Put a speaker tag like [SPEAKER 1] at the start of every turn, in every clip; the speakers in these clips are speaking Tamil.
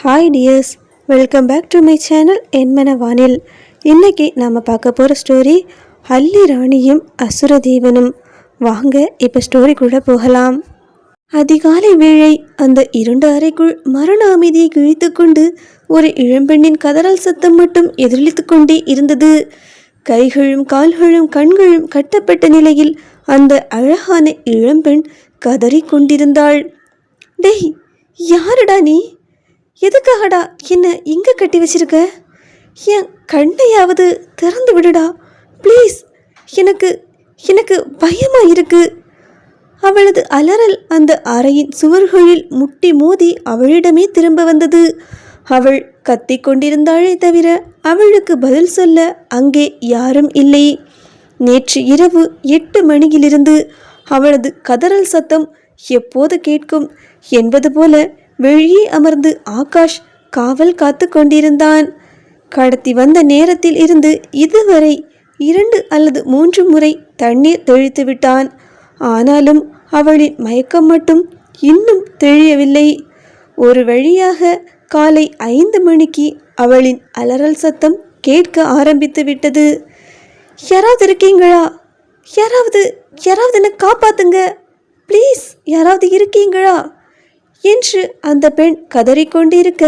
[SPEAKER 1] Hi dears, welcome back to my channel என்மன வானில். இன்றைக்கி நாம் பார்க்க போகிற ஸ்டோரி அல்லி ராணியும் அசுர தேவனும். வாங்க இப்போ ஸ்டோரிக்குள்ளே போகலாம். அதிகாலை வேளை அந்த இருண்ட அறைக்குள் மரண அமைதியை கிழித்து கொண்டு ஒரு இளம்பெண்ணின் கதறல் சத்தம் மட்டும் எதிரொலித்து கொண்டே இருந்தது. கைகளும் கால்களும் கண்களும் கட்டப்பட்ட நிலையில் அந்த அழகான இளம்பெண் கதறி கொண்டிருந்தாள். டேய், யாருடா நீ? எதுக்காகடா என்ன இங்கே கட்டி வச்சிருக்க? என் கண்ணையாவது திறந்து விடுடா ப்ளீஸ், எனக்கு எனக்கு பயமா இருக்கு. அவளது அலறல் அந்த அறையின் சுவர்களில் முட்டி மோதி அவளிடமே திரும்ப வந்தது. அவள் கத்தி கொண்டிருந்தாளே தவிர அவளுக்கு பதில் சொல்ல அங்கே யாரும் இல்லை. நேற்று இரவு 8 மணியிலிருந்து அவளது கதறல் சத்தம் எப்போது கேட்கும் என்பது போல வெளியே அமர்ந்து ஆகாஷ் காவல் காத்து கொண்டிருந்தான். கடத்தி வந்த நேரத்தில் இருந்து இதுவரை 2 அல்லது 3 முறை தண்ணீர் தெளித்து விட்டான். ஆனாலும் அவளின் மயக்கம் மட்டும் இன்னும் தெளியவில்லை. ஒரு வழியாக காலை 5 மணிக்கு அவளின் அலறல் சத்தம் கேட்க ஆரம்பித்து விட்டது. யாராவது இருக்கீங்களா? யாராவது என்னை காப்பாத்துங்க ப்ளீஸ், யாராவது இருக்கீங்களா என்று அந்த பெண் கதறிக்கொண்டிருக்க,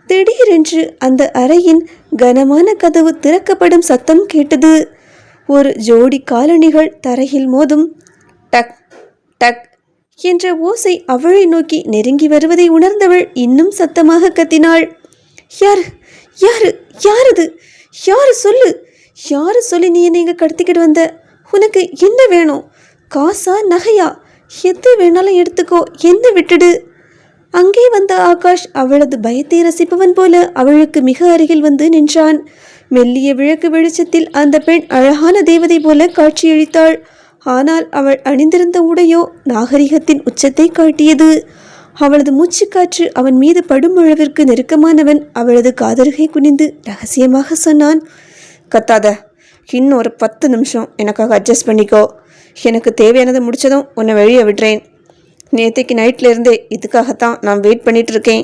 [SPEAKER 1] திடீரென்று அந்த அறையின் கனமான கதவு திறக்கப்படும் சத்தம் கேட்டது. ஒரு ஜோடி காலணிகள் தரையில் மோதும். டக் டக் என்ற ஓசை அவளை நோக்கி நெருங்கி வருவதை உணர்ந்தவள் இன்னும் சத்தமாக கத்தினாள். யாரு யாரு யாரது? யாரு சொல்லு, யாரு சொல்லி நீ என்னை இங்கே கடத்திக்கிட்டு வந்த? உனக்கு என்ன வேணும்? காசா நகையா? எது வேணாலும் எடுத்துக்கோ, என்ன விட்டுடு. அங்கே வந்த ஆகாஷ் அவளது பயத்தை ரசிப்பவன் போல அவளுக்கு மிக அருகில் வந்து நின்றான். மெல்லிய விளக்கு வெளிச்சத்தில் அந்த பெண் அழகான தேவதை போல காட்சியளித்தாள். ஆனால் அவள் அணிந்திருந்த உடையோ நாகரிகத்தின் உச்சத்தை காட்டியது. அவளது மூச்சுக்காற்று அவன் மீது படும் அளவிற்கு நெருக்கமானவன் அவளது காதருகை குனிந்து ரகசியமாக சொன்னான். கத்தாத, இன்னும் ஒரு 10 நிமிஷம் எனக்காக அட்ஜஸ்ட் பண்ணிக்கோ. எனக்கு தேவையானதை முடிச்சதும் உன்னை வெளியே விடுறேன். நேற்றைக்கு நைட்ல இருந்தே இதுக்காகத்தான் நான் வெயிட் பண்ணிட்டு இருக்கேன்.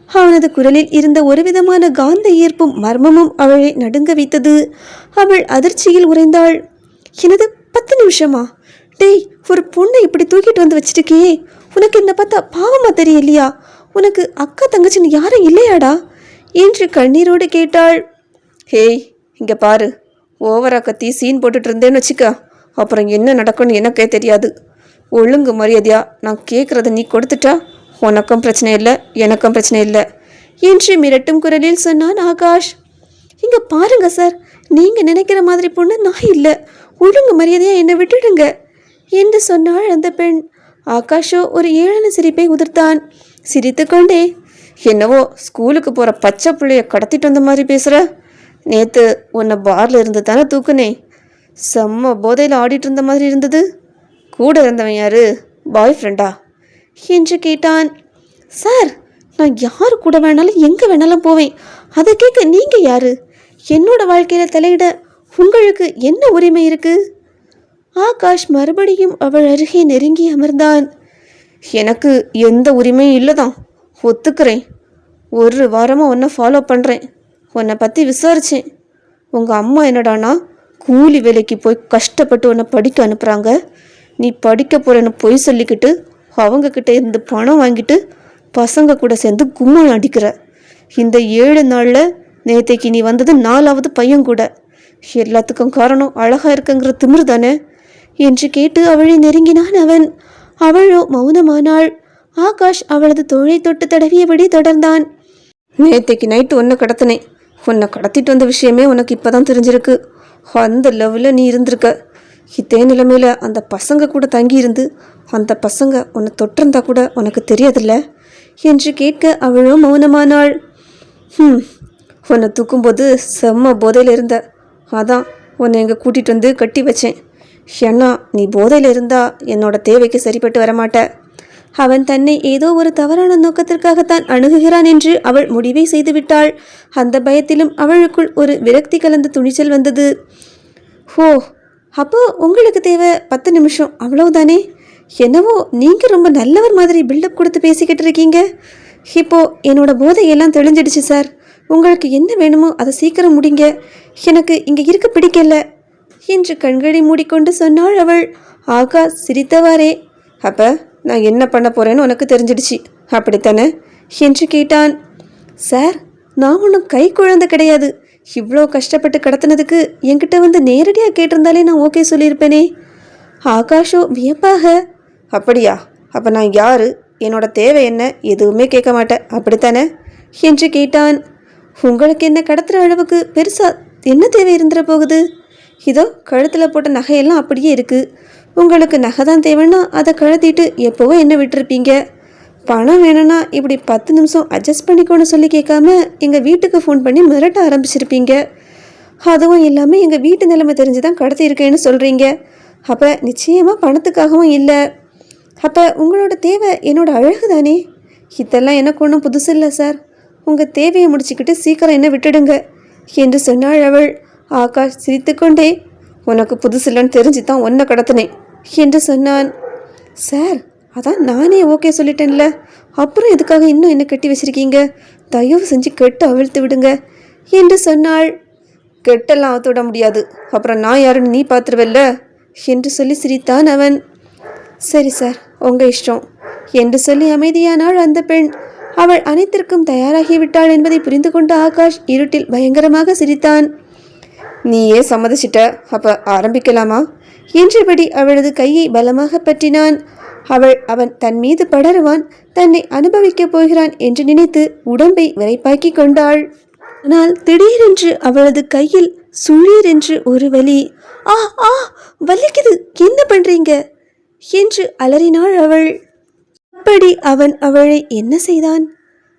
[SPEAKER 1] அவனது குரலில் இருந்த ஒரு விதமான காந்த ஈர்ப்பும் மர்மமும் அவளை நடுங்க வைத்தது. அவள் அதிர்ச்சியில் உறைந்தாள். எனது 10 நிமிஷமா? டேய், ஒரு பொண்ணை இப்படி தூக்கிட்டு வந்து வச்சிருக்கே, உனக்கு என்ன பார்த்தா பாவமா தெரியலையா? உனக்கு அக்கா தங்கச்சின்னு யாரும் இல்லையாடா என்று கண்ணீரோடு கேட்டாள். ஹேய், இங்கே பாரு, ஓவரா கத்தி சீன் போட்டுட்டு இருந்தேன்னு வச்சுக்க, அப்புறம் என்ன நடக்கும்னு எனக்கே தெரியாது. ஒழுங்கு மரியாதையா நான் கேட்குறத நீ கொடுத்துட்டா உனக்கும் பிரச்சனை இல்லை, எனக்கும் பிரச்சனை இல்லை என்று மிரட்டும் குரலில் சொன்னான் ஆகாஷ். இங்கே பாருங்க சார், நீங்கள் நினைக்கிற மாதிரி பொண்ணு நான் இல்லை. ஒழுங்கு மரியாதையா என்னை விட்டுடுங்க என்று சொன்னாள் அந்த பெண். ஆகாஷோ ஒரு ஏளன சிரிப்பை உதிர்த்தான். சிரித்து கொண்டே, என்னவோ ஸ்கூலுக்கு போகிற பச்சை பிள்ளைய கடத்திட்டு வந்த மாதிரி பேசுகிற. நேற்று உன்னை பாரில் இருந்து தானே தூக்குனே, செம்ம போதையில் ஆடிட்டு இருந்த மாதிரி இருந்தது. கூட இருந்தவன் யாரு? பாய் ஃப்ரெண்டா என்று கேட்டான். சார், நான் யார் கூட வேணாலும் எங்கே வேணாலும் போவேன். அதை கேட்க நீங்கள் யாரு? என்னோட வாழ்க்கையில் தலையிட உங்களுக்கு என்ன உரிமை இருக்கு? ஆகாஷ் மறுபடியும் அவள் அருகே நெருங்கி அமர்ந்தான். எனக்கு எந்த உரிமையும் இல்லை தான், ஒத்துக்கிறேன். 1 வாரமாக உன்னை ஃபாலோ பண்ணுறேன். உன்னை பற்றி விசாரித்தேன். உங்கள் அம்மா என்னடானா கூலி வேலைக்கு போய் கஷ்டப்பட்டு உன்னை படிக்க அனுப்புகிறாங்க. நீ படிக்க போகிறன்னு பொய் சொல்லிக்கிட்டு அவங்கக்கிட்ட இருந்து பணம் வாங்கிட்டு பசங்க கூட சேர்ந்து கும்மல் அடிக்கிற. இந்த 7 நாளில் நேற்றைக்கு நீ வந்தது 4வது பையன் கூட. எல்லாத்துக்கும் காரணம் அழகாக இருக்குங்கிற திமிரு தானே என்று கேட்டு அவளை நெருங்கினான் அவன். அவளோ மௌனமானாள். ஆகாஷ் அவளது தோளை தொட்டு தடவியபடி தொடர்ந்தான். நேற்றைக்கு நைட்டு உன்னை கடத்தினேன். உன்னை கடத்திட்டு வந்த விஷயமே உனக்கு இப்போ தான் தெரிஞ்சிருக்கு. அந்த லெவலில் நீ இருந்திருக்க. இதே நிலைமையில் அந்த பசங்க கூட தங்கியிருந்து அந்த பசங்க உன்னை தொட்டிருந்தா கூட உனக்கு தெரியாதில்ல என்று கேட்க அவளோ மௌனமானாள். உன்னை தூக்கும்போது செம்ம போதையில் இருந்த, அதான் உன்னை எங்கே கூட்டிகிட்டு வந்து கட்டி வச்சேன். ஏன்னா நீ போதையில் இருந்தால் என்னோட தேவைக்கு சரிப்பட்டு வரமாட்ட. அவன் தன்னை ஏதோ ஒரு தவறான நோக்கத்திற்காகத்தான் அணுகுகிறான் என்று அவள் முடிவை செய்துவிட்டாள். அந்த பயத்திலும் அவளுக்குள் ஒரு விரக்தி கலந்த துணிச்சல் வந்தது. ஓ, அப்போ உங்களுக்கு தேவை 10 நிமிஷம், அவ்வளவுதானே? என்னவோ நீங்கள் ரொம்ப நல்லவர் மாதிரி பில்டப் கொடுத்து பேசிக்கிட்டு இருக்கீங்க. இப்போ என்னோட போதையெல்லாம் தெளிஞ்சிடுச்சு சார். உங்களுக்கு என்ன வேணுமோ அதை சீக்கிரம் முடிங்க. எனக்கு இங்கே இருக்க பிடிக்கல என்று கண்களை மூடிக்கொண்டு சொன்னாள் அவள். ஆகாஷ் சிரித்தவாறே, அப்போ நான் என்ன பண்ண போகிறேன்னு உனக்கு தெரிஞ்சிடுச்சு அப்படித்தானே என்று கேட்டான். சார், நான் ஒன்றும் கை குழந்தை கிடையாது. இவ்வளோ கஷ்டப்பட்டு கடத்தினதுக்கு என்கிட்ட வந்து நேரடியாக கேட்டிருந்தாலே நான் ஓகே சொல்லியிருப்பேனே. ஆகாஷோ வியப்பாக, அப்படியா? அப்போ நான் யார், என்னோட தேவை என்ன, எதுவுமே கேட்க மாட்டேன் அப்படித்தானே என்று கேட்டான். உங்களுக்கு என்ன கடத்துகிற அளவுக்கு பெருசாக என்ன தேவை இருந்துட போகுது? இதோ கழுத்தில் போட்ட நகையெல்லாம் அப்படியே இருக்குது. உங்களுக்கு நகை தான் தேவைன்னா அதை கழுத்திட்டு எப்போவோ என்ன விட்டுருப்பீங்க. பணம் வேணும்னா இப்படி 10 நிமிஷம் அட்ஜஸ்ட் பண்ணிக்கோன்னு சொல்லி கேட்காம எங்கள் வீட்டுக்கு ஃபோன் பண்ணி மிரட்ட ஆரம்பிச்சிருப்பீங்க. அதுவும் இல்லாமல் எங்கள் வீட்டு நிலைமை தெரிஞ்சு தான் கடத்தியிருக்கேன்னு சொல்கிறீங்க. அப்போ நிச்சயமாக பணத்துக்காகவும் இல்லை. அப்போ உங்களோட தேவை என்னோட அழகு தானே? இதெல்லாம் எனக்கு ஒன்றும் புதுசு இல்லை சார். உங்கள் தேவையை முடிச்சுக்கிட்டு சீக்கிரம் என்ன விட்டுடுங்க என்று சொன்னாள் அவள். ஆகாஷ் சிரித்துக்கொண்டே, உனக்கு புதுசு இல்லைன்னு தெரிஞ்சு தான் ஒன்றை கடத்தினேன் என்று சொன்னான். சார், அதான் நானே ஓகே சொல்லிட்டேன்ல, அப்புறம் எதுக்காக இன்னும் என்ன கட்டி வச்சிருக்கீங்க? தயவு செஞ்சு கெட்டு அவிழ்த்து விடுங்க என்று சொன்னாள். கெட்டெல்லாம் அவுத்து விட முடியாது, அப்புறம் நான் யாருன்னு நீ பார்த்துருவல்ல என்று சொல்லி சிரித்தான் அவன். சரி சார், உங்கள் இஷ்டம் என்று சொல்லி அமைதியானாள் அந்த பெண். அவள் அனைத்திற்கும் தயாராகிவிட்டாள் என்பதை புரிந்து கொண்ட ஆகாஷ் இருட்டில் பயங்கரமாக சிரித்தான். நீயே சம்மதிச்சிட்ட, அப்போ ஆரம்பிக்கலாமா என்றபடி அவளது கையை பலமாக பற்றினான். அவன் தன் மீது படருவான், தன்னை அனுபவிக்கப் போகிறான் என்று நினைத்து உடம்பை விரைப்பாக்கி கொண்டாள். ஆனால் திடீரென்று அவளது கையில் சுழீர் என்று ஒரு வலி. ஆ ஆ வலிக்குது, என்ன பண்றீங்க என்று அலறினாள் அவள். அப்படி அவன் அவளை என்ன செய்தான்?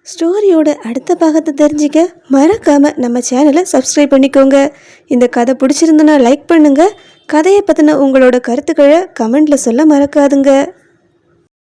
[SPEAKER 1] ஸ்டோரியோட அடுத்த பாகத்தை தெரிஞ்சுக்க மறக்காம நம்ம சேனலை சப்ஸ்கிரைப் பண்ணிக்கோங்க. இந்த கதை பிடிச்சிருந்தனா லைக் பண்ணுங்க. கதையை பற்றின உங்களோட கருத்துக்களை கமெண்ட்ல சொல்ல மறக்காதுங்க.